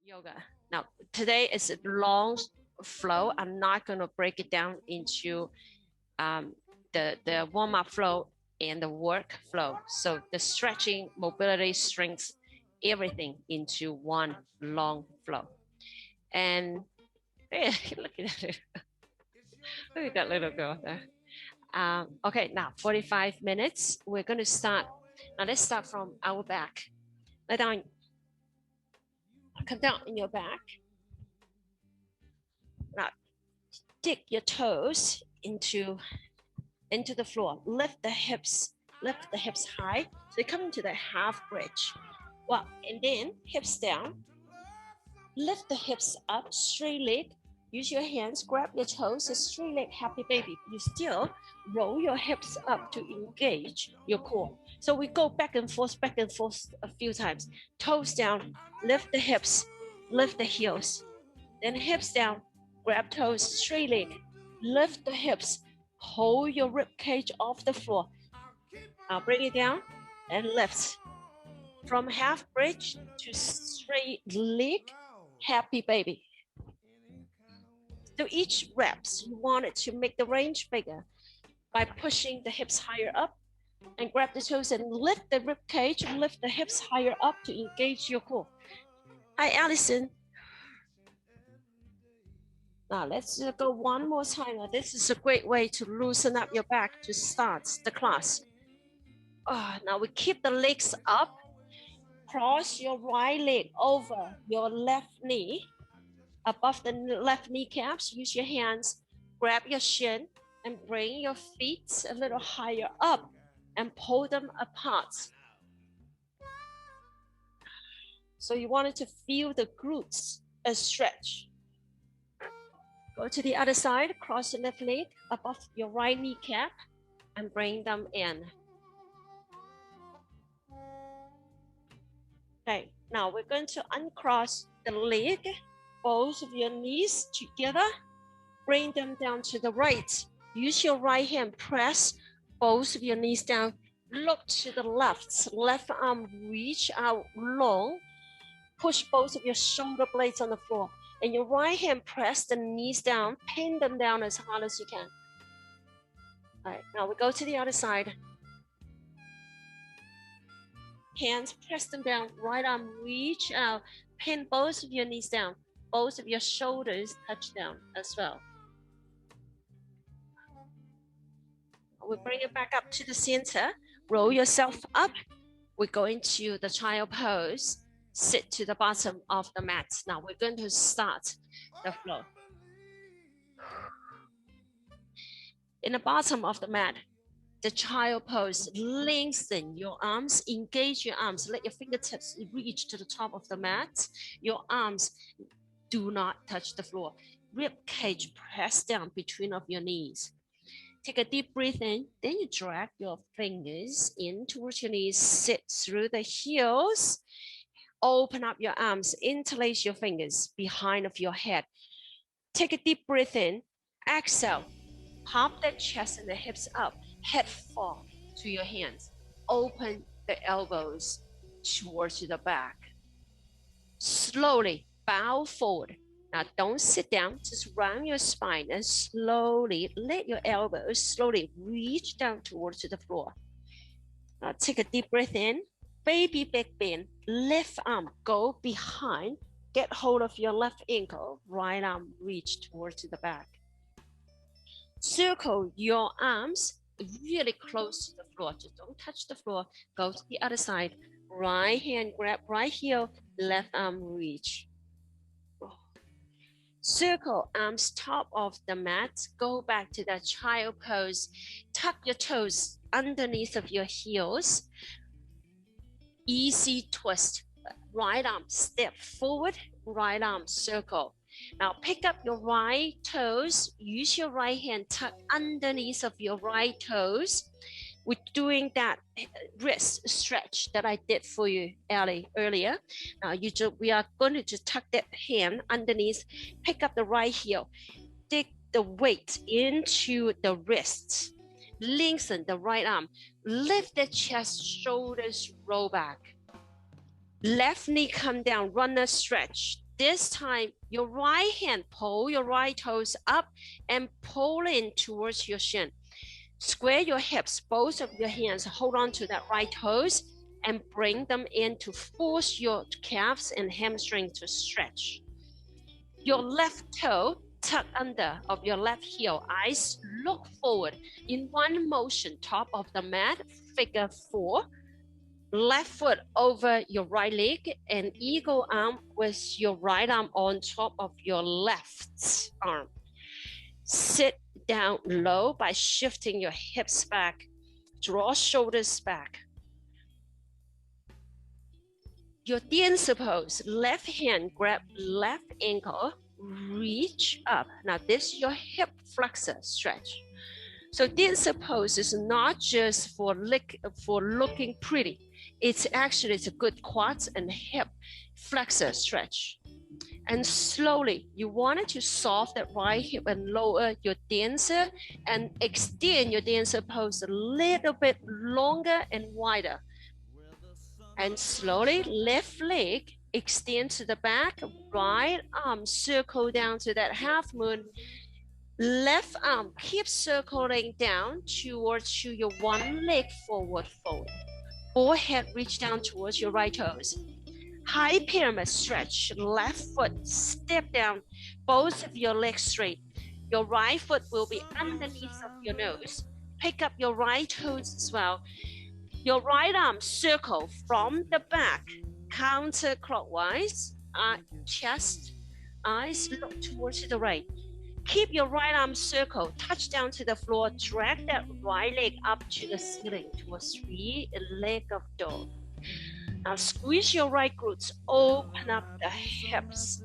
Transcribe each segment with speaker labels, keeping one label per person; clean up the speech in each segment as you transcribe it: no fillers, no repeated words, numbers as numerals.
Speaker 1: yoga. Now, today is a long flow. I'm not going to break it down into the warm-up flow and the work flow. So the stretching, mobility, strength, everything into one long flow. And hey, look at it. Look at that little girl there. Okay, now 45 minutes. We're going to start. Now let's start from our back. Lay down, come down in your back. Now dig your toes into the floor. Lift the hips high. So you come into the half bridge. Well, and then hips down. Lift the hips up, straight leg. Use your hands, grab your toes, a straight leg, happy baby. You still roll your hips up to engage your core. So we go back and forth a few times. Toes down, lift the hips, lift the heels. Then hips down, grab toes, straight leg, lift the hips, hold your rib cage off the floor. Now bring it down and lift. From half bridge to straight leg, happy baby. So each reps, you want it to make the range bigger by pushing the hips higher up and grab the toes and lift the rib cage, lift the hips higher up to engage your core. Hi, Allison. Now let's go one more time. This is a great way to loosen up your back to start the class. Now we keep the legs up. Cross your right leg over your left knee. Above the left kneecaps, use your hands, grab your shin, and bring your feet a little higher up and pull them apart. So you wanted to feel the glutes stretch. Go to the other side, cross the left leg above your right kneecap and bring them in. Okay, now we're going to uncross the leg, both of your knees together, bring them down to the right. Use your right hand, press both of your knees down, look to the left arm reach out long, push both of your shoulder blades on the floor, and your right hand press the knees down, pin them down as hard as you can. All right, now we go to the other side. Hands, press them down, right arm reach out, pin both of your knees down, both of your shoulders touch down as well. We bring it back up to the center, roll yourself up. We go into the child pose, sit to the bottom of the mat. Now we're going to start the flow. In the bottom of the mat, the child pose, lengthen your arms, engage your arms, let your fingertips reach to the top of the mat. Your arms do not touch the floor. Rib cage press down between of your knees. Take a deep breath in, then you drag your fingers in towards your knees, sit through the heels, open up your arms, interlace your fingers behind of your head. Take a deep breath in, exhale, pop the chest and the hips up, head fall to your hands. Open the elbows towards the back. Slowly bow forward. Now don't sit down, just round your spine and slowly let your elbows slowly reach down towards the floor. Now take a deep breath in, baby back bend, left arm go behind, get hold of your left ankle, right arm reach towards the back. Circle your arms really close to the floor, just don't touch the floor, go to the other side, right hand grab right heel, left arm reach. Circle arms top of the mat, go back to that child pose, tuck your toes underneath of your heels, easy twist, right arm step forward, right arm circle. Now pick up your right toes, use your right hand, tuck underneath of your right toes. We're doing that wrist stretch that I did for you, Ellie, earlier. Now we are going to just tuck that hand underneath, pick up the right heel, dig the weight into the wrists, lengthen the right arm, lift the chest, shoulders roll back. Left knee come down, runner stretch. this time, your right hand, pull your right toes up and pull in towards your shin. Square your hips, both of your hands, hold on to that right toes and bring them in to force your calves and hamstrings to stretch. Your left toe tuck under of your left heel, eyes look forward. In one motion, top of the mat, figure 4. Left foot over your right leg and eagle arm with your right arm on top of your left arm. Sit down low by shifting your hips back. Draw shoulders back. Your 颠式 pose, left hand grab left ankle, reach up. Now this is your hip flexor stretch. So 颠式 pose is not just for looking pretty. It's a good quads and hip flexor stretch. And slowly, you wanted to soft that right hip and lower your dancer and extend your dancer pose a little bit longer and wider. And slowly, left leg extend to the back, right arm circle down to that half moon. Left arm keep circling down towards your one leg forward fold. Forehead reach down towards your right toes. High pyramid stretch, left foot step down, both of your legs straight. Your right foot will be underneath of your nose. Pick up your right toes as well. Your right arm circle from the back, counterclockwise, chest, eyes look towards the right. Keep your right arm circle, touch down to the floor, drag that right leg up to the ceiling to a 3-leg dog. Now squeeze your right glutes, open up the hips.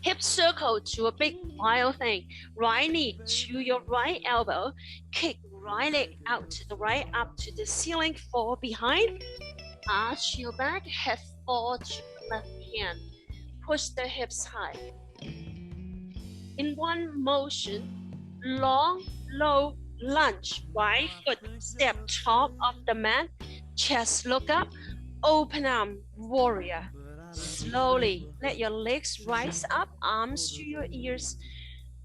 Speaker 1: Hip circle to a big wild thing. Right knee to your right elbow. Kick right leg out to the right, up to the ceiling, fall behind. Arch your back, head forward to the left hand. Push the hips high. In one motion, long, low lunge. Right foot step top of the mat. Chest look up. Open arm, warrior. Slowly let your legs rise up, arms to your ears.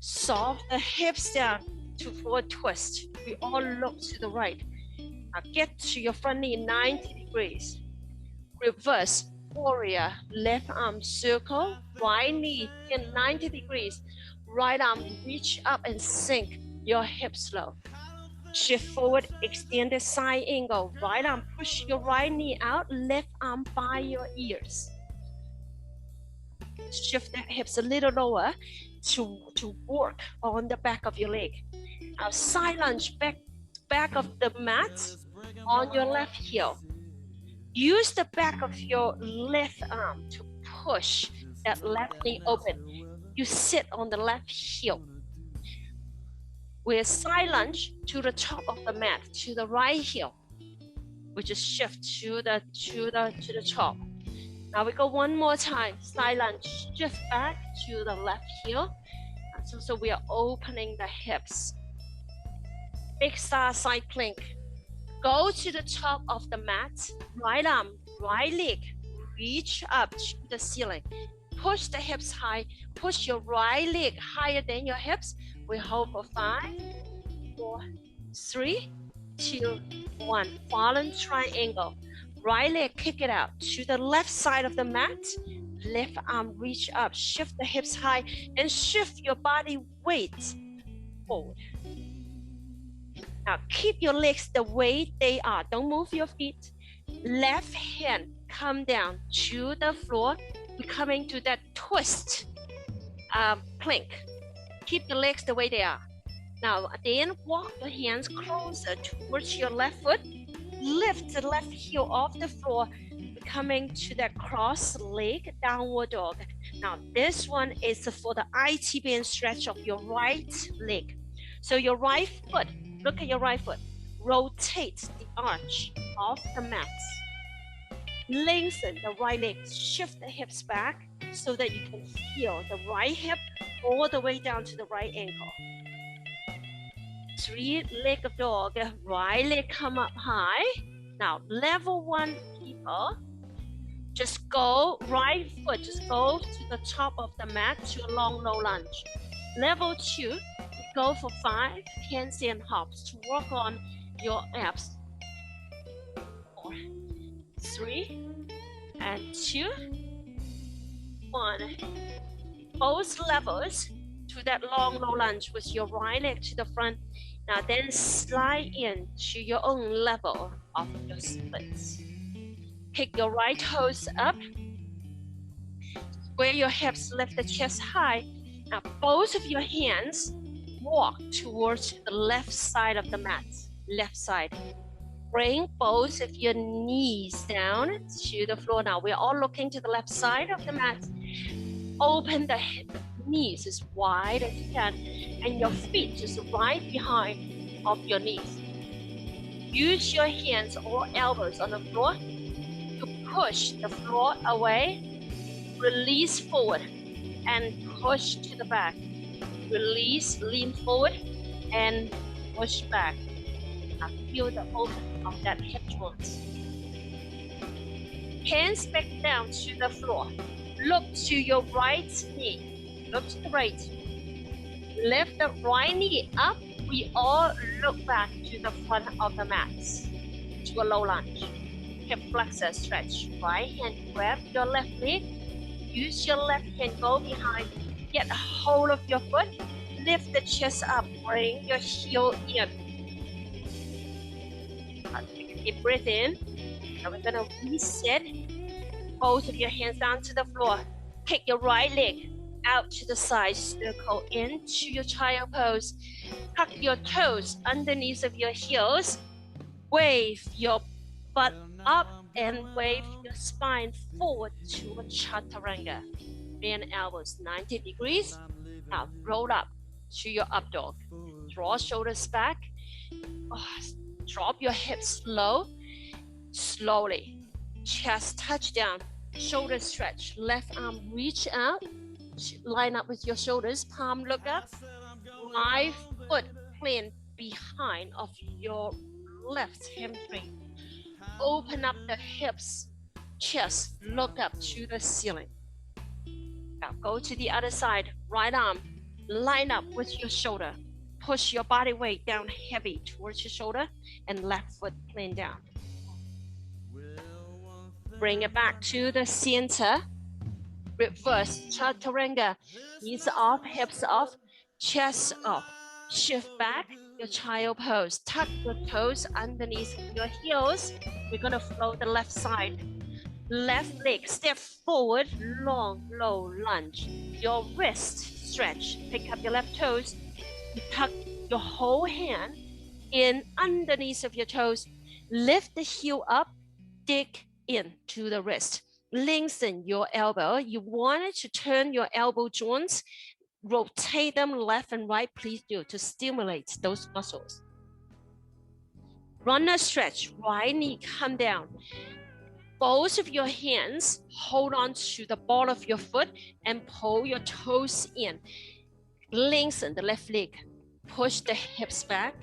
Speaker 1: Soft the hips down to forward twist. We all look to the right. Now get to your front knee 90 degrees. Reverse, warrior. Left arm circle, right knee in 90 degrees. Right arm reach up and sink your hips low. Shift forward, extend the side angle. Right arm, push your right knee out. Left arm by your ears. Shift the hips a little lower to work on the back of your leg. Now side lunge, back of the mat on your left heel. Use the back of your left arm to push that left knee open. You sit on the left heel. With side lunge to the top of the mat, to the right heel. We just shift to the top. Now we go one more time. Side lunge, shift back to the left heel. So we are opening the hips. Big star side plank. Go to the top of the mat. Right arm, right leg, reach up to the ceiling. Push the hips high. Push your right leg higher than your hips. We hold for 5, 4, 3, 2, 1. Fallen triangle. Right leg, kick it out to the left side of the mat. Left arm reach up. Shift the hips high and shift your body weight forward. Now keep your legs the way they are. Don't move your feet. Left hand come down to the floor. We're coming to that twist plank. Keep the legs the way they are. Now then walk your hands closer towards your left foot. Lift the left heel off the floor. We're coming to that cross leg downward dog. Now this one is for the IT band stretch of your right leg. So your right foot, look at your right foot. Rotate the arch of the mat. Lengthen the right leg. Shift the hips back so that you can feel the right hip all the way down to the right ankle. 3-leg dog. Right leg come up high. Now level 1 people. Just go, right foot, just go to the top of the mat to a long, low lunge. Level 2, go for 5 handstand hops to work on your abs. 4, 3, and 2, 1. Both levels to that long, low lunge with your right leg to the front. Now then slide in to your own level of your splits. Pick your right toes up. Square your hips, lift the chest high. Now both of your hands walk towards the left side of the mat. Left side. Bring both of your knees down to the floor. Now we're all looking to the left side of the mat. Open the knees as wide as you can, and your feet just right behind of your knees. Use your hands or elbows on the floor to push the floor away. Release forward and push to the back. Release, lean forward and push back. Now feel the open of that hip joint. Hands back down to the floor. Look to your right knee. Look to the right. Lift the right knee up. We all look back to the front of the mat to a low lunge. Hip flexor stretch. Right hand grab your left leg. Use your left hand, go behind. Get a hold of your foot. Lift the chest up. Bring your heel in. Take a deep breath in. Now we're going to reset. Both of your hands down to the floor. Kick your right leg out to the side. Circle into your child pose. Tuck your toes underneath of your heels. Wave your butt up and wave your spine forward to a chaturanga. Bend elbows 90 degrees. Now roll up to your up dog. Draw shoulders back. Drop your hips low. Slowly. Chest touch down. Shoulder stretch. Left arm reach out. Line up with your shoulders. Palm look up. Right foot plant behind of your left hamstring. Open up the hips. Chest look up to the ceiling. Now go to the other side. Right arm line up with your shoulder. Push your body weight down heavy towards your shoulder and left foot plant down. Bring it back to the center. Reverse chaturanga. Knees off, hips off, chest off. Shift back your child pose. Tuck your toes underneath your heels. We're going to flow the left side. Left leg, step forward, long, low lunge. Your wrist stretch. Pick up your left toes. You tuck your whole hand in underneath of your toes. Lift the heel up. Dig into the wrist. Lengthen your elbow. You wanted to turn your elbow joints, rotate them left and right, please do, to stimulate those muscles. Runner stretch, right knee come down. Both of your hands hold on to the ball of your foot and pull your toes in. Lengthen the left leg. Push the hips back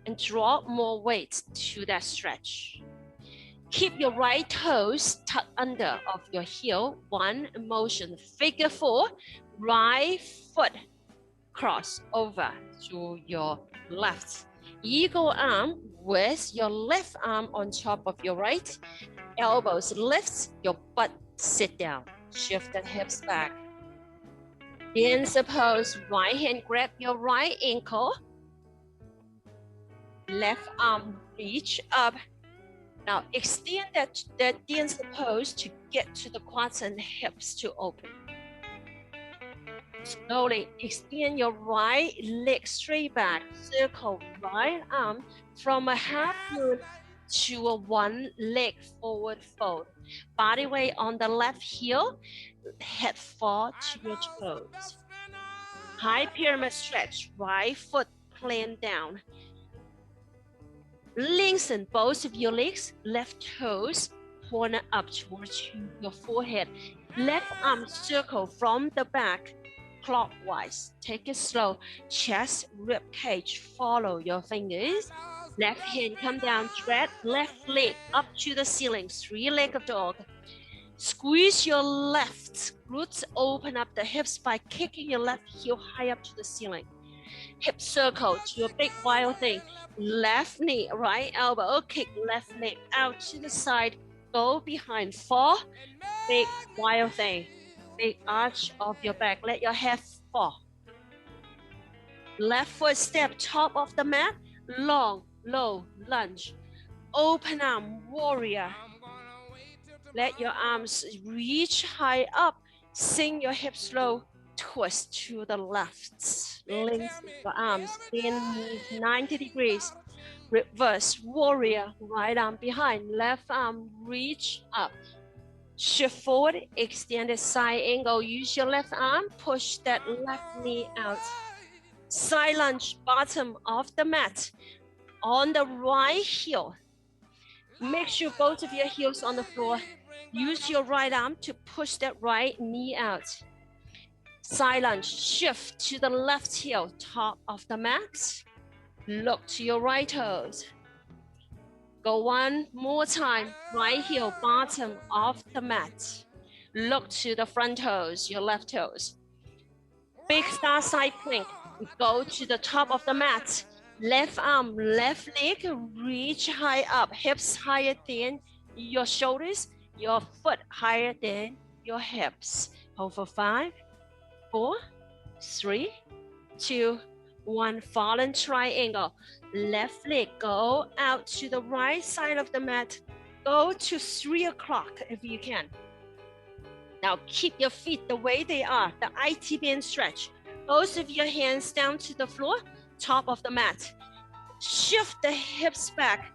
Speaker 1: and drop more weight to that stretch. Keep your right toes tucked under of your heel. One motion, figure 4, right foot cross over to your left. Eagle arm with your left arm on top of your right. Elbows lift, your butt sit down. Shift the hips back. Then suppose right hand grab your right ankle. Left arm reach up. Now extend that dance pose to get to the quads and hips to open. Slowly extend your right leg straight back. Circle right arm from a half moon to a one leg forward fold. Body weight on the left heel. Head fall to your toes. High pyramid stretch. Right foot plant down. Lengthen both of your legs, left toes point up towards your forehead. Left arm circle from the back clockwise. Take it slow. Chest, rib cage, follow your fingers. Left hand come down, thread left leg up to the ceiling, 3-legged dog. Squeeze your left glutes, open up the hips by kicking your left heel high up to the ceiling. Hip circle to your big wild thing. Left knee, right elbow, kick left leg out to the side. Go behind, 4, big wild thing. Big arch of your back. Let your head fall. Left foot step, top of the mat. Long, low, lunge. Open arm, warrior. Let your arms reach high up. Sink your hips low. Twist to the left. Lengthen your arms. Bend knees 90 degrees. Reverse warrior. Right arm behind. Left arm reach up. Shift forward. Extended side angle. Use your left arm. Push that left knee out. Side lunge. Bottom of the mat. On the right heel. Make sure both of your heels on the floor. Use your right arm to push that right knee out. Side lunge, shift to the left heel, top of the mat. Look to your right toes. Go one more time, right heel, bottom of the mat. Look to the front toes, your left toes. Big star side plank, go to the top of the mat. Left arm, left leg, reach high up, hips higher than your shoulders, your foot higher than your hips. Hold for 5, 4, 3, 2, 1. Fallen triangle. Left leg, go out to the right side of the mat. Go to 3 o'clock if you can. Now keep your feet the way they are, the IT band stretch. Both of your hands down to the floor, top of the mat. Shift the hips back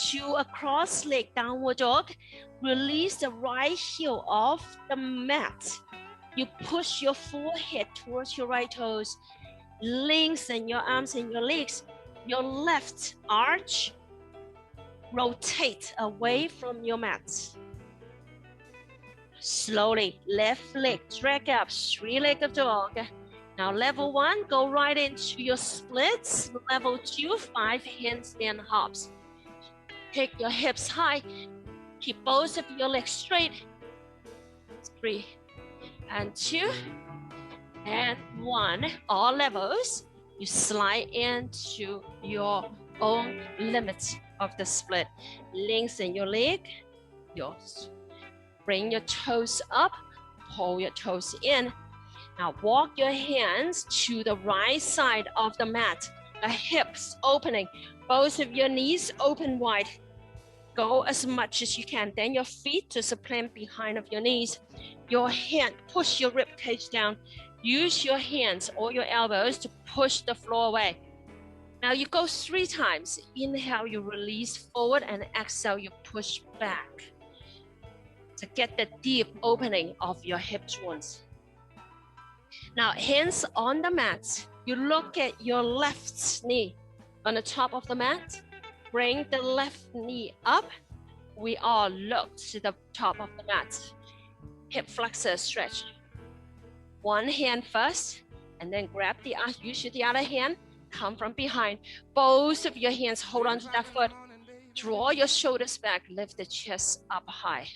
Speaker 1: to a cross leg downward dog. Release the right heel off the mat. You push your forehead towards your right toes. Lengthen your arms and your legs. Your left arch. Rotate away from your mat. Slowly, left leg drag up, 3-legged dog. Now level 1, go right into your splits. Level 2, 5 handstand hops. Take your hips high. Keep both of your legs straight. 3 and 2 and 1. All levels. You slide into your own limit of the split. Lengthen your leg. Bring your toes up. Pull your toes in. Now walk your hands to the right side of the mat. The hips opening. Both of your knees open wide. Go as much as you can. Then your feet to supplant behind of your knees. Your hand, push your rib cage down. Use your hands or your elbows to push the floor away. Now you go 3 times. Inhale, you release forward, and exhale, you push back. To get the deep opening of your hip joints. Now, hands on the mat. You look at your left knee on the top of the mat. Bring the left knee up. We all look to the top of the mat. Hip flexor stretch. One hand first, and then grab use the other hand. Come from behind. Both of your hands hold on to that foot. Draw your shoulders back. Lift the chest up high.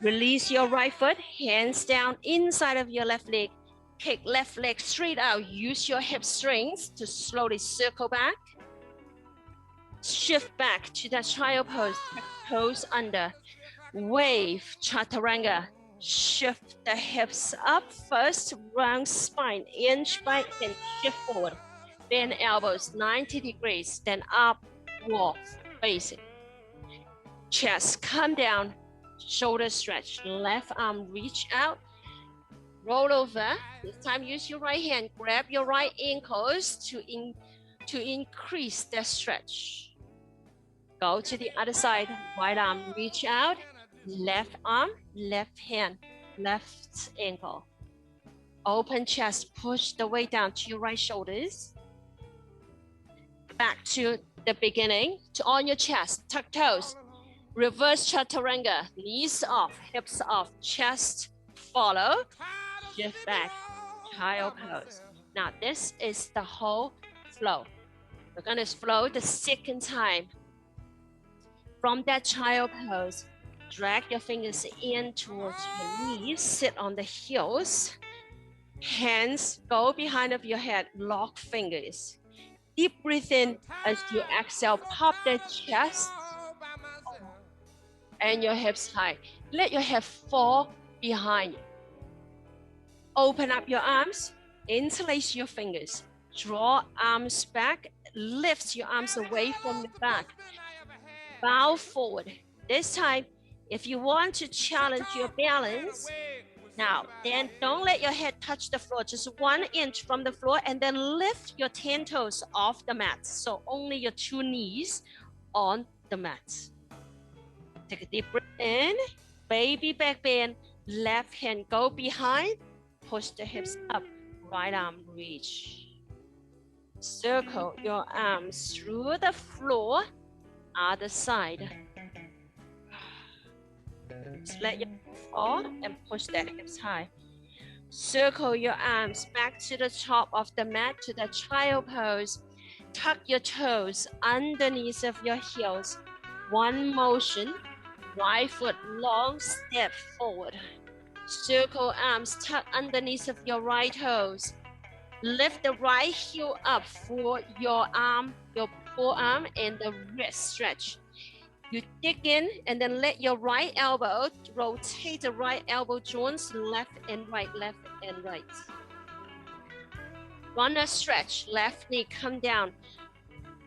Speaker 1: Release your right foot, hands down inside of your left leg. Kick left leg straight out. Use your hip strength to slowly circle back. Shift back to that child pose. Toes under. Wave chaturanga. Shift the hips up first. Round spine, inch by inch. Shift forward. Bend elbows 90 degrees. Then up, walk, facing. Chest come down. Shoulder stretch, left arm reach out, roll over. This time use your right hand, grab your right ankles to increase the stretch. Go to the other side, right arm reach out, left arm, left hand, left ankle. Open chest, push the weight down to your right shoulders. Back to the beginning, on your chest, tuck toes. Reverse chaturanga, knees off, hips off, chest follow, shift back, child pose. Now this is the whole flow. We're gonna flow the second time. From that child pose, Drag your fingers in towards your knees. Sit on the heels. Hands go behind of your head. Lock fingers. Deep breathe in as you exhale. Pop the chest and your hips high. Let your head fall behind. Open up your arms. Interlace your fingers. Draw arms back. Lift your arms away from the back. Bow forward. This time, if you want to challenge your balance, now, then don't let your head touch the floor, just 1 inch from the floor, and then lift your 10 toes off the mat. So only your 2 knees on the mat. Take a deep breath in, baby back bend, left hand go behind, push the hips up, right arm reach. Circle your arms through the floor, other side. Just let your fall and push that hips high. Circle your arms back to the top of the mat to the child pose. Tuck your toes underneath of your heels. 1 motion, right foot long step forward. Circle arms tuck underneath of your right toes. Lift the right heel up for your arm, your forearm and the wrist stretch. You dig in and then let your right elbow rotate the right elbow joints left and right, left and right. Runner stretch, left knee come down.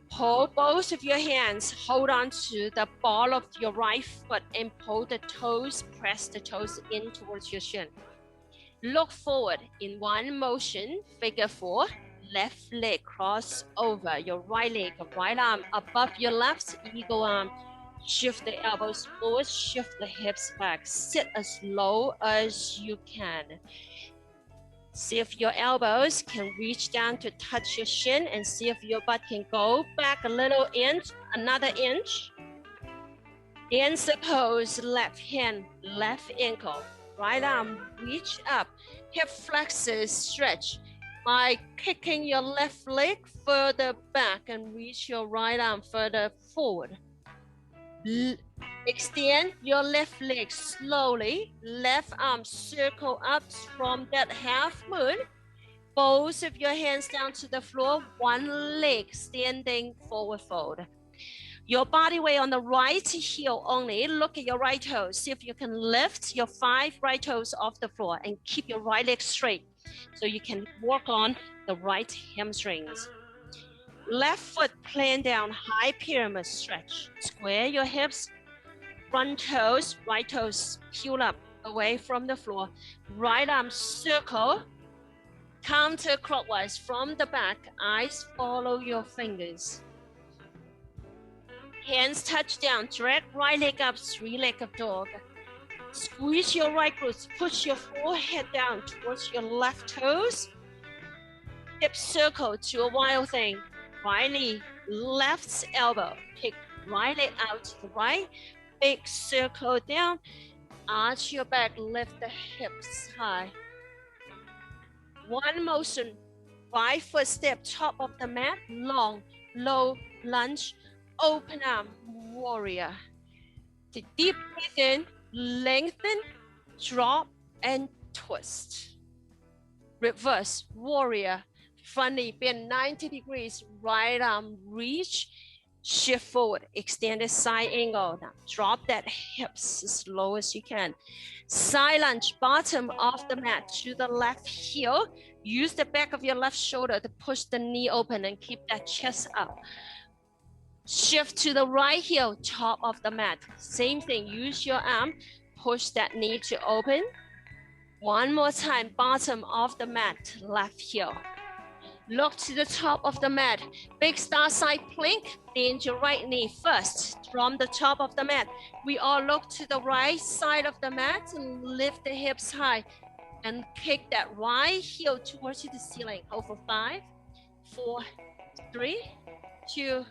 Speaker 1: Pull both of your hands, hold on to the ball of your right foot and pull the toes, press the toes in towards your shin. Look forward in 1 motion, figure 4. Left leg cross over your right leg, right arm above your left, eagle arm. Shift the elbows forward, shift the hips back. Sit as low as you can. See if your elbows can reach down to touch your shin and see if your butt can go back a little inch, another inch. Dance pose, left hand, left ankle, right arm, reach up. Hip flexors, stretch. By kicking your left leg further back and reach your right arm further forward. Extend your left leg slowly. Left arm circle up from that half moon. Both of your hands down to the floor. 1 leg standing forward fold. Your body weight on the right heel only. Look at your right toes. See if you can lift your 5 right toes off the floor and keep your right leg straight so you can work on the right hamstrings. Left foot plant down, high pyramid stretch. Square your hips, front toes, right toes peel up away from the floor. Right arm circle, counterclockwise from the back. Eyes follow your fingers. Hands touch down, drag right leg up, 3-legged dog. Squeeze your right glutes, push your forehead down towards your left toes. Hip circle to a wild thing. Right knee, left elbow, pick right leg out to the right, big circle down, arch your back, lift the hips high. 1 motion, 5 foot step, top of the mat, long, low, lunge, open arm, warrior. Take deep breath in, lengthen, drop, and twist. Reverse, warrior. Front knee bend 90 degrees, right arm reach, shift forward, extended side angle. Now drop that hips as low as you can. Side lunge, bottom of the mat to the left heel. Use the back of your left shoulder to push the knee open and keep that chest up. Shift to the right heel, top of the mat. Same thing, use your arm, push that knee to open. 1 more time, bottom of the mat, left heel. Look to the top of the mat. Big star side plank. Bend your right knee first from the top of the mat. We all look to the right side of the mat and lift the hips high and kick that right heel towards the ceiling. Hold for 5, 4, 3, 2,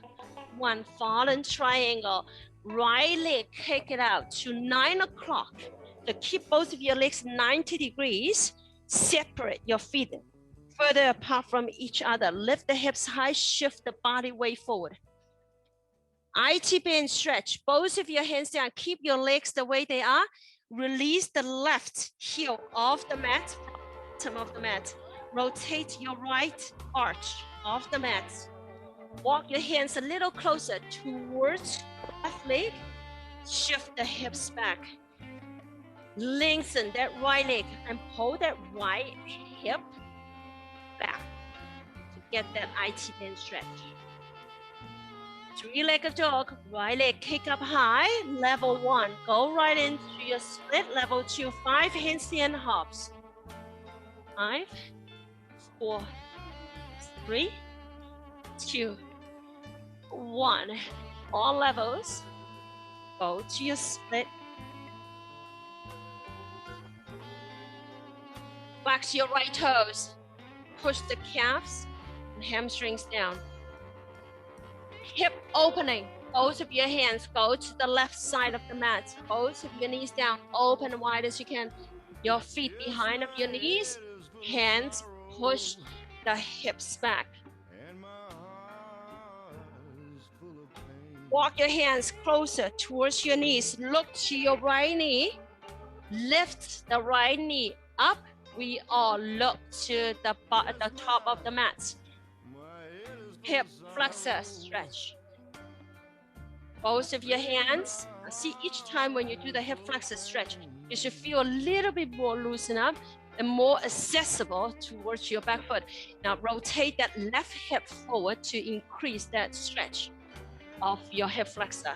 Speaker 1: 1. Fallen triangle. Right leg, kick it out to 9 o'clock. So keep both of your legs 90 degrees. Separate your feet further apart from each other. Lift the hips high, shift the body weight forward. IT band stretch. Both of your hands down. Keep your legs the way they are. Release the left heel off the mat, bottom of the mat. Rotate your right arch off the mat. Walk your hands a little closer towards left leg. Shift the hips back. Lengthen that right leg and pull that right hip back to get that IT band stretch. Three-legged dog, right leg kick up high, level 1. Go right into your split, level 2, 5 handstand hops. 5, 4, 3, 2, 1. All levels. Go to your split. Flex your right toes. Push the calves and hamstrings down. Hip opening. Both of your hands go to the left side of the mat. Both of your knees down. Open wide as you can. Your feet behind of your knees. Hands push the hips back. Walk your hands closer towards your knees. Look to your right knee. Lift the right knee up. We all look to the top of the mat. Hip flexor stretch. Both of your hands. See, each time when you do the hip flexor stretch, you should feel a little bit more loosened up and more accessible towards your back foot. Now rotate that left hip forward to increase that stretch of your hip flexor.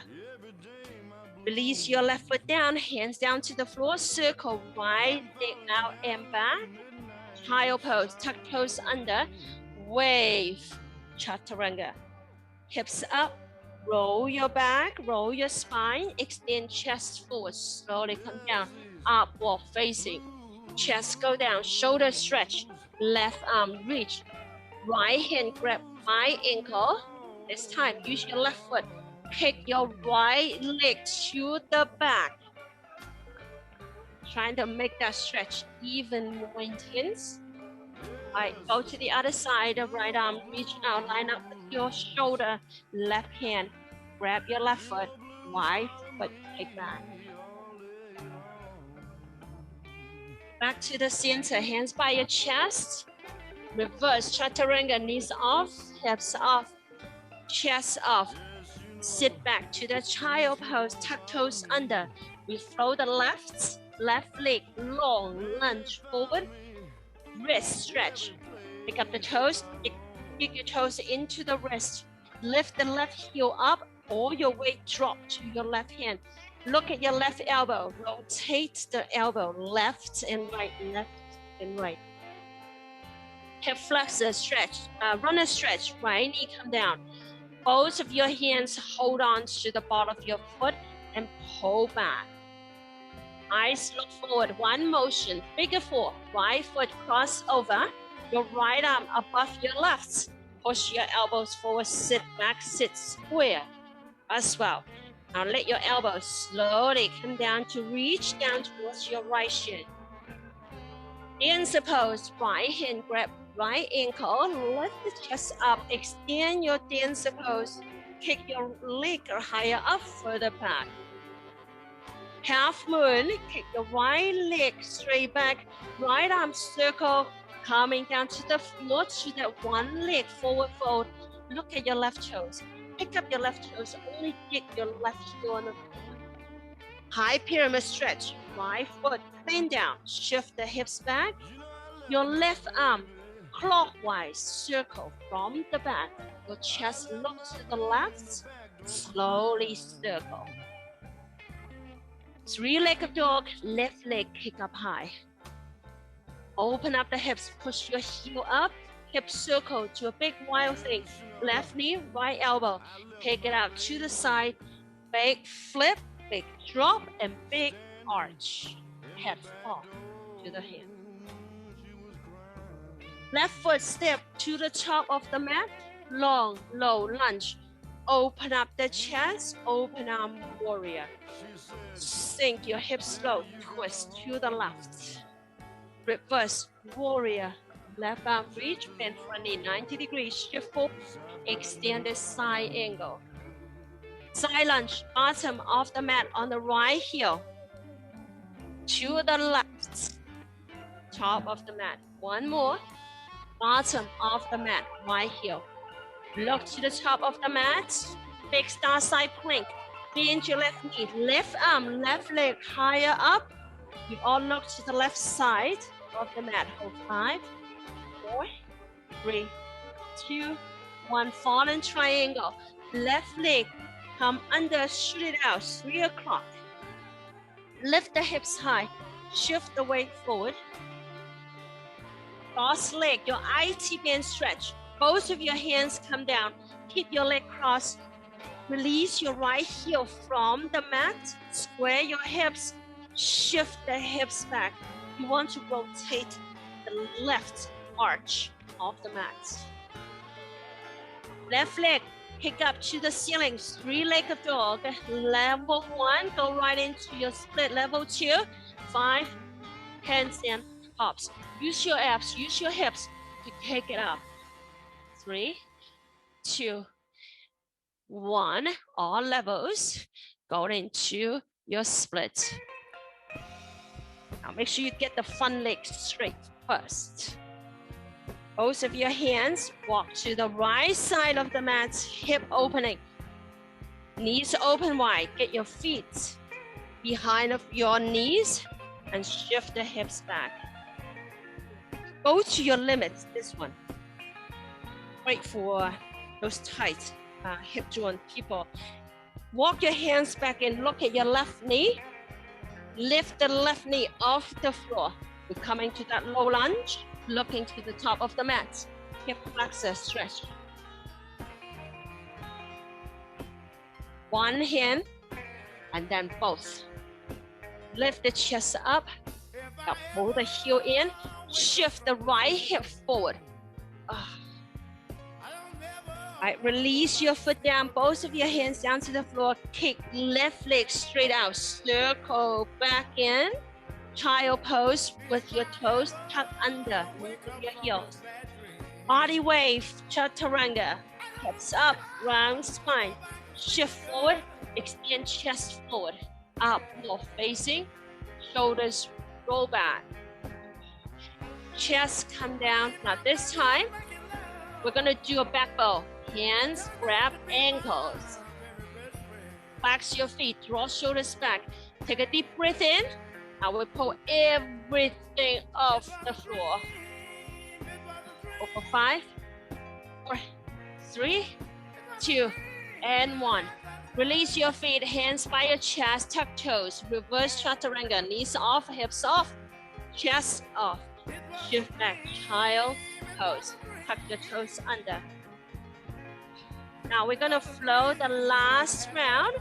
Speaker 1: Release your left foot down, hands down to the floor, circle right leg out and back. Child pose, tuck toes under, wave, chaturanga. Hips up, roll your back, roll your spine, extend chest forward, slowly come down, upward facing. Chest go down, shoulder stretch, left arm reach, right hand grab my ankle. This time, use your left foot. Kick your right leg to the back. Trying to make that stretch even more intense. All right, go to the other side of right arm. Reach out, line up with your shoulder. Left hand, grab your left foot. Right foot, kick back. Back to the center, hands by your chest. Reverse chaturanga, knees off, hips off, chest off. Sit back to the child pose, tuck toes under. We flow the left leg long, lunge forward, wrist stretch. Pick up the toes, dig your toes into the wrist. Lift the left heel up, all your weight drop to your left hand. Look at your left elbow, rotate the elbow, left and right, left and right. Hip flexor stretch, runner stretch, right knee come down. Both of your hands hold on to the ball of your foot and pull back. Eyes look forward, one motion, figure 4, right foot cross over, your right arm above your left. Push your elbows forward, sit back, sit square as well. Now let your elbows slowly come down to reach down towards your right shin. Dancer pose, right hand grab right ankle, lift the chest up, extend your dancer pose, kick your leg higher up, further back. Half moon, kick your right leg straight back, right arm circle, coming down to the floor to that one leg forward fold. Look at your left toes. Pick up your left toes, only dig your left heel on the floor. High pyramid stretch, right foot bend down, shift the hips back. Your left arm clockwise circle from the back. Your chest looks to the left, slowly circle. Three-legged dog, left leg kick up high. Open up the hips, push your heel up, hip circle to a big wild thing. Left knee, right elbow. Take it out to the side, big flip, big drop, and big arch. Head fall to the hand. Left foot step to the top of the mat, long, low lunge. Open up the chest, open arm warrior. Sink your hips low, twist to the left. Reverse warrior. Left arm reach, bend front knee 90 degrees, shift forward, extend the side angle. Side lunge, bottom of the mat on the right heel. To the left, top of the mat. One more, bottom of the mat, right heel. Look to the top of the mat, big star side plank. Bend your left knee, left arm, left leg higher up. You all look to the left side of the mat. Hold 5, 4, 3, 2, 1. Fallen triangle. Left leg come under, shoot it out. 3 o'clock. Lift the hips high. Shift the weight forward. Cross leg, your IT band stretch. Both of your hands come down. Keep your leg crossed. Release your right heel from the mat. Square your hips. Shift the hips back. You want to rotate the left arch of the mat. Left leg, pick up to the ceiling. 3-legged dog. Level 1, go right into your split. Level 2, 5, handstand hops. Use your abs, use your hips to take it up. 3, 2, 1. All levels. Go into your split. Now make sure you get the front leg straight first. Both of your hands walk to the right side of the mat, hip opening. Knees open wide. Get your feet behind of your knees and shift the hips back. Go to your limits, this one. Wait for those tight hip joint people. Walk your hands back in, look at your left knee. Lift the left knee off the floor. We're coming to that low lunge, looking to the top of the mat. Hip flexor stretch. One hand and then both. Lift the chest up. Now pull the heel in. Shift the right hip forward. Right, release your foot down, both of your hands down to the floor. Kick left leg straight out. Circle back in. Child pose with your toes tucked under your heels. Body wave, chaturanga. Hips up, round spine. Shift forward, extend chest forward. Up, more facing. Shoulders roll back. Chest come down. Now this time, we're gonna do a back bow. Hands grab ankles. Flex your feet, draw shoulders back. Take a deep breath in. Now we pull everything off the floor. Over 5, 4, 3, 2, and 1. Release your feet, hands by your chest, tuck toes. Reverse chaturanga, knees off, hips off, chest off. Shift back, child pose. Tuck your toes under. Now we're gonna flow the last round.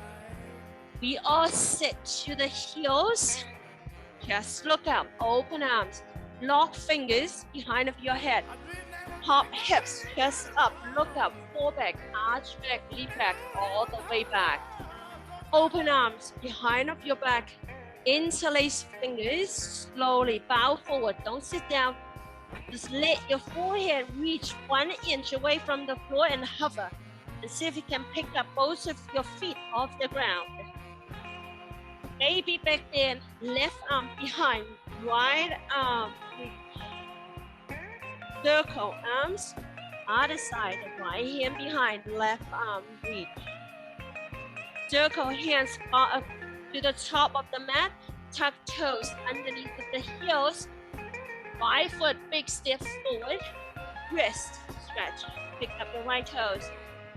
Speaker 1: We all sit to the heels. Just look up, open arms, lock fingers behind of your head. Hop hips, chest up, look up, fall back, arch back, lean back, all the way back. Open arms behind of your back. Interlace fingers, slowly bow forward, don't sit down. Just let your forehead reach 1 inch away from the floor and hover. And see if you can pick up both of your feet off the ground. Baby back in, left arm behind, right arm reach. Circle arms, other side, right hand behind, left arm reach. Circle hands up to the top of the mat, tuck toes underneath of the heels. 5 foot big step forward, wrist stretch, pick up the right toes.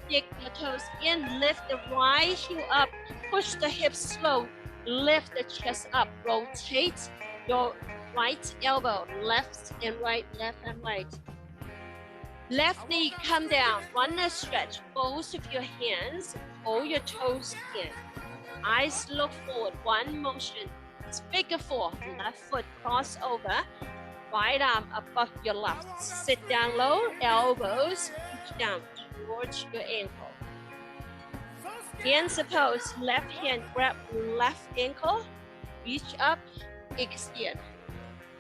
Speaker 1: Dig your toes in, lift the right heel up, push the hips slow, lift the chest up, rotate your right elbow, left and right, left and right. Left knee come down, runner stretch, both of your hands, hold your toes in. Eyes look forward, 1 motion. Figure 4, left foot cross over, right arm above your left. Sit down low, elbows reach down towards your ankle. Hands opposed, left hand grab left ankle, reach up, extend.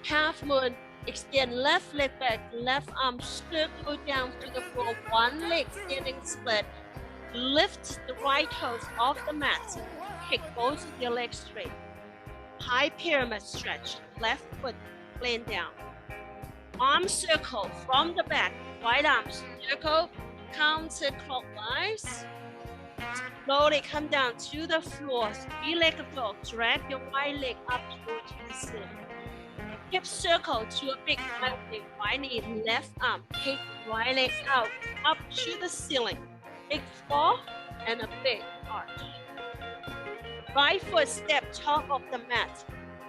Speaker 1: Half moon, extend left leg back, left arm circle down to the floor, 1 leg standing split. Lift the right toes off the mat. Kick both of your legs straight. High pyramid stretch. Left foot plane down. Arm circle from the back. Right arm circle counterclockwise. Slowly come down to the floor. Three-legged dog. Drag your right leg up towards the ceiling. Hip circle to a big right knee, left arm. Kick right leg out, up to the ceiling. Big fall and a big arch. Right foot step top of the mat.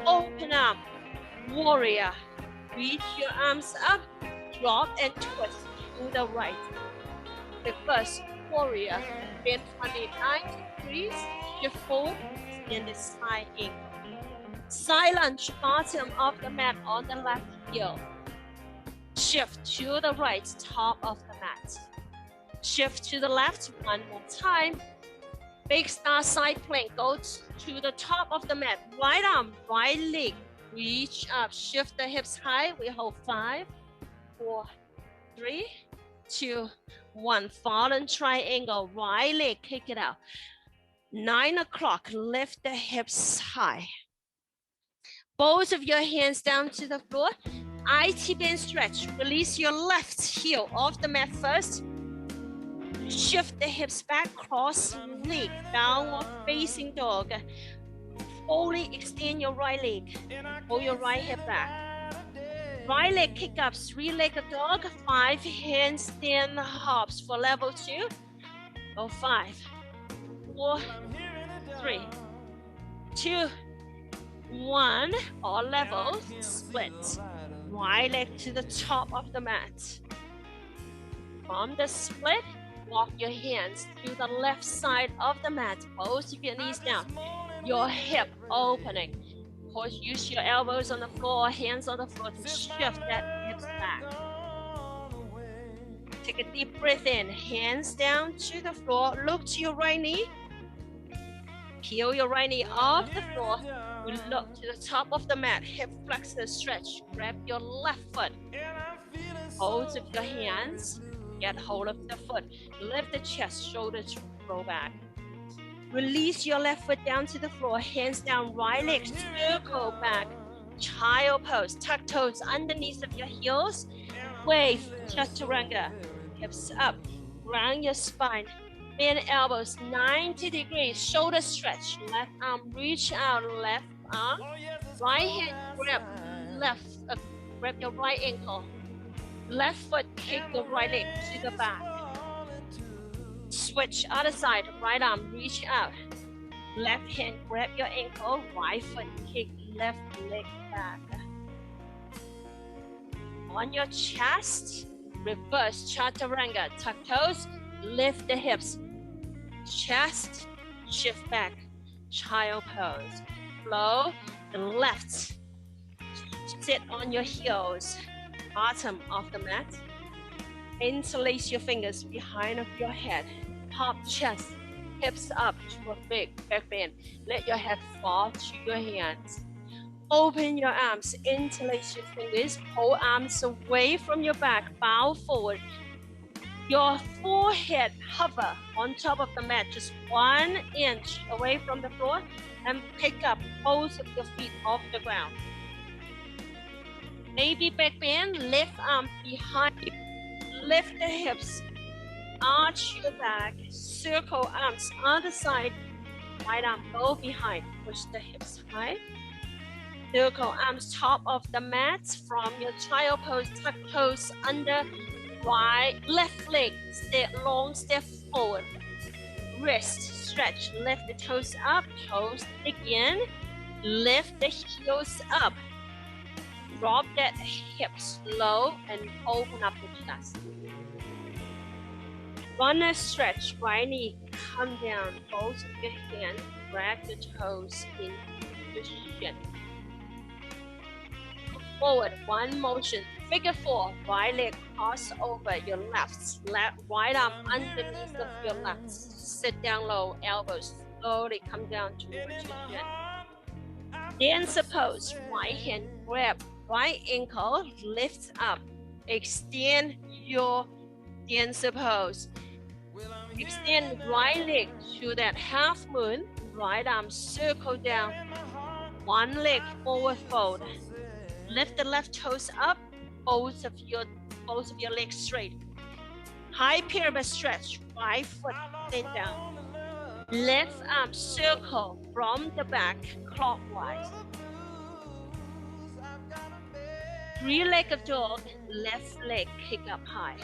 Speaker 1: Open arm, warrior. Reach your arms up, drop and twist to the right. Reverse warrior. Bend 29 degrees, shift forward, and the side angle. Side lunge, bottom of the mat on the left heel. Shift to the right, top of the mat. Shift to the left one more time. Big star side plank, go to the top of the mat. Right arm, right leg, reach up, shift the hips high. We hold 5, 4, 3, 2, 1. Fallen triangle, right leg, kick it out. 9 o'clock, lift the hips high. Both of your hands down to the floor. IT band stretch. Release your left heel off the mat first. Shift the hips back, cross leg, downward facing dog. Fully extend your right leg. Pull your right hip back. Right leg kick up, three-legged dog. 5 handstand hops for level 2. Go 5, 4, 3, 2, 1. All levels, split. Right leg to the top of the mat. From the split, walk your hands to the left side of the mat. Both of your knees down. Your hip opening. Of course, use your elbows on the floor, hands on the floor to shift that hips back. Take a deep breath in. Hands down to the floor. Look to your right knee. Peel your right knee off the floor. We look to the top of the mat. Hip flexor stretch. Grab your left foot. Hold of your hands. Get hold of the foot. Lift the chest, shoulders roll back. Release your left foot down to the floor. Hands down, right leg circle back. Child pose. Tuck toes underneath of your heels. Wave, chaturanga. Hips up. Round your spine. Bend elbows 90 degrees. Shoulder stretch. Left arm reach out. Left arm. Right hand grab your right ankle. Left foot kick the right leg to the back. Switch other side. Right arm reach out. Left hand grab your ankle. Right foot kick left leg back. On your chest, reverse chaturanga. Tuck toes. Lift the hips. Chest, shift back. Child pose. Flow the left. Sit on your heels. Bottom of the mat. Interlace your fingers behind of your head. Pop chest, hips up to a big back bend. Let your head fall to your hands. Open your arms, interlace your fingers. Pull arms away from your back, bow forward. Your forehead hover on top of the mat, just 1 inch away from the floor, and pick up both of your feet off the ground. Maybe back bend, left arm behind you. Lift the hips, arch your back, circle arms other side. Right arm go behind, push the hips high. Circle arms top of the mat from your child pose, tuck toes under. Right, left leg, long step forward. Wrist stretch, lift the toes up, toes again. Lift the heels up. Drop that hips low and open up the chest. Runner stretch, right knee, come down, both of your hands, drag the toes into position. Forward, one motion, figure 4, right leg cross over your left, right arm underneath of your left. Sit down low, elbows slowly come down towards your chin. Dancer pose, right hand grab, right ankle, lift up, extend your dancer pose. Extend right leg to that half moon. Right arm circle down. One leg forward fold. Lift the left toes up. Both of your legs straight. High pyramid stretch. Right foot bend down. Left arm circle from the back clockwise. Three-legged dog. Left leg kick up high.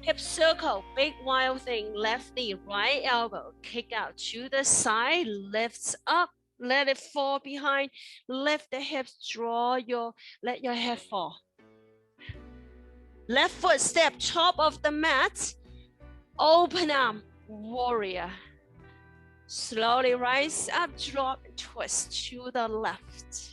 Speaker 1: Hip circle, big wild thing, left knee, right elbow, kick out to the side, lifts up, let it fall behind, lift the hips, let your head fall. Left foot step, top of the mat, open arm, warrior. Slowly rise up, drop, twist to the left.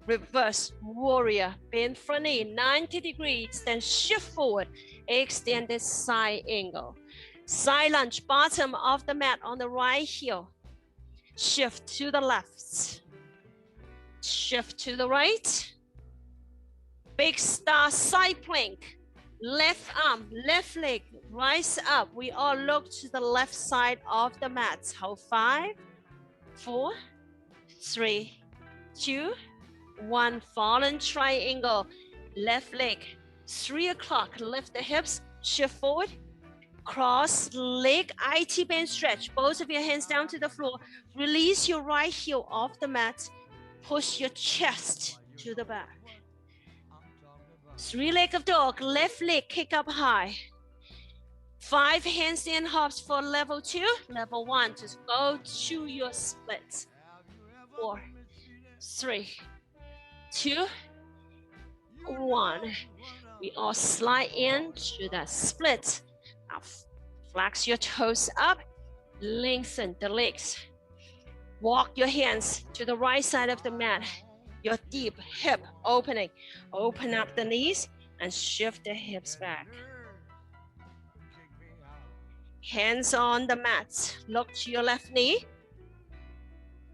Speaker 1: Reverse warrior, bend front knee 90 degrees, then shift forward, extended side angle. Side lunge, bottom of the mat on the right heel. Shift to the left. Shift to the right. Big star side plank. Left arm, left leg, rise up. We all look to the left side of the mat. Hold 5, 4, 3, 2, 1. Fallen triangle. Left leg. 3 o'clock. Lift the hips. Shift forward. Cross leg. IT band stretch. Both of your hands down to the floor. Release your right heel off the mat. Push your chest to the back. 3-legged dog. Left leg kick up high. 5 handstand hops for level 2. Level 1. Just go to your splits. 4, 3, 2, 1. We all slide into that split. Now flex your toes up, lengthen the legs. Walk your hands to the right side of the mat. Your deep hip opening. Open up the knees and shift the hips back. Hands on the mat. Look to your left knee.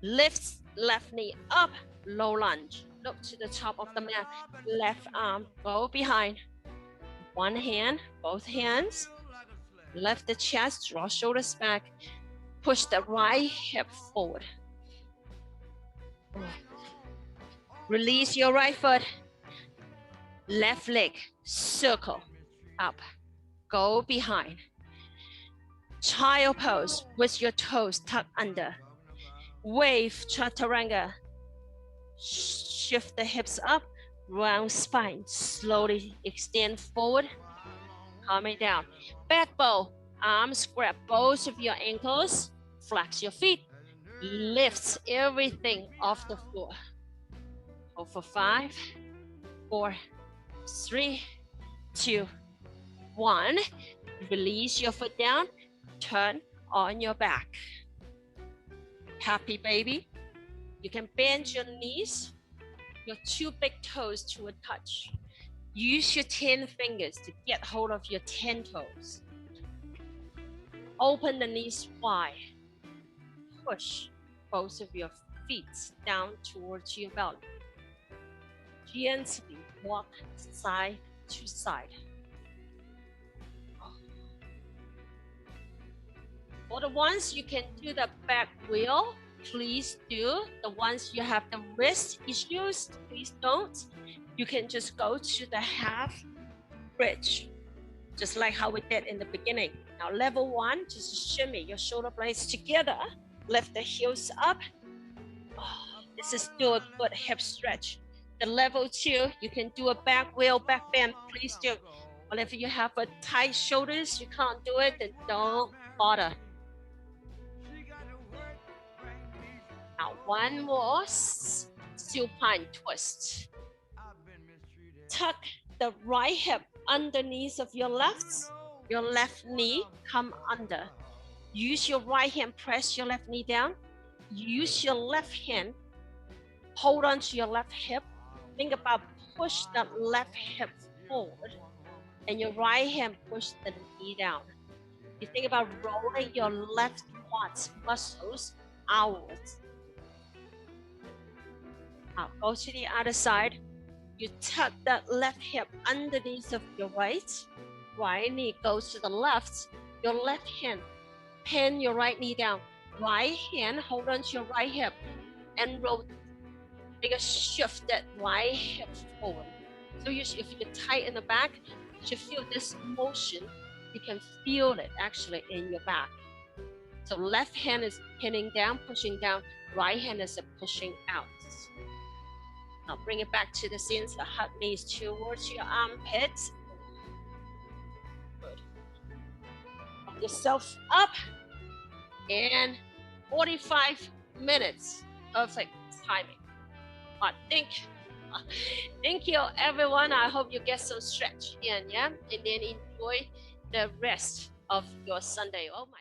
Speaker 1: Lift left knee up, low lunge. Look to the top of the mat. Left arm, go behind. One hand, both hands. Lift the chest, draw shoulders back. Push the right hip forward. Release your right foot. Left leg, circle, up. Go behind. Child pose with your toes tucked under. Wave chaturanga. Shift the hips up, round spine, slowly extend forward, coming down. Back bow, arms grab both of your ankles, flex your feet, lift everything off the floor. Hold for 5, 4, 3, 2, 1. Release your foot down, turn on your back. Happy baby. You can bend your knees, your 2 big toes to a touch. Use your 10 fingers to get hold of your 10 toes. Open the knees wide. Push both of your feet down towards your belly. Gently walk side to side. For the ones you can do the back wheel, please do. The ones you have the wrist issues, please don't. You can just go to the half bridge, just like how we did in the beginning. Now level 1, just shimmy your shoulder blades together. Lift the heels up. Oh, this is still a good hip stretch. The level 2, you can do a back wheel, back bend, please do. But if you have a tight shoulders, you can't do it, then don't bother. Now one more supine twist. Tuck the right hip underneath of your left knee come under. Use your right hand, press your left knee down. Use your left hand, hold on to your left hip. Think about push the left hip forward and your right hand push the knee down. You think about rolling your left quads muscles outwards. Now go to the other side. You tuck that left hip underneath of your right. right knee goes to the left, your left hand, pin your right knee down, right hand, hold on to your right hip, and rotate. Make a shift that right hip forward. So if you're tight in the back, you should feel this motion. You can feel it actually in your back. So left hand is pinning down, pushing down. Right hand is pushing out. Now bring it back to the center. Hug knees towards your armpits. Good. Pick yourself up. And 45 minutes. Perfect timing. Thank you everyone. I hope you get some stretch in, yeah? And then enjoy the rest of your Sunday. Oh my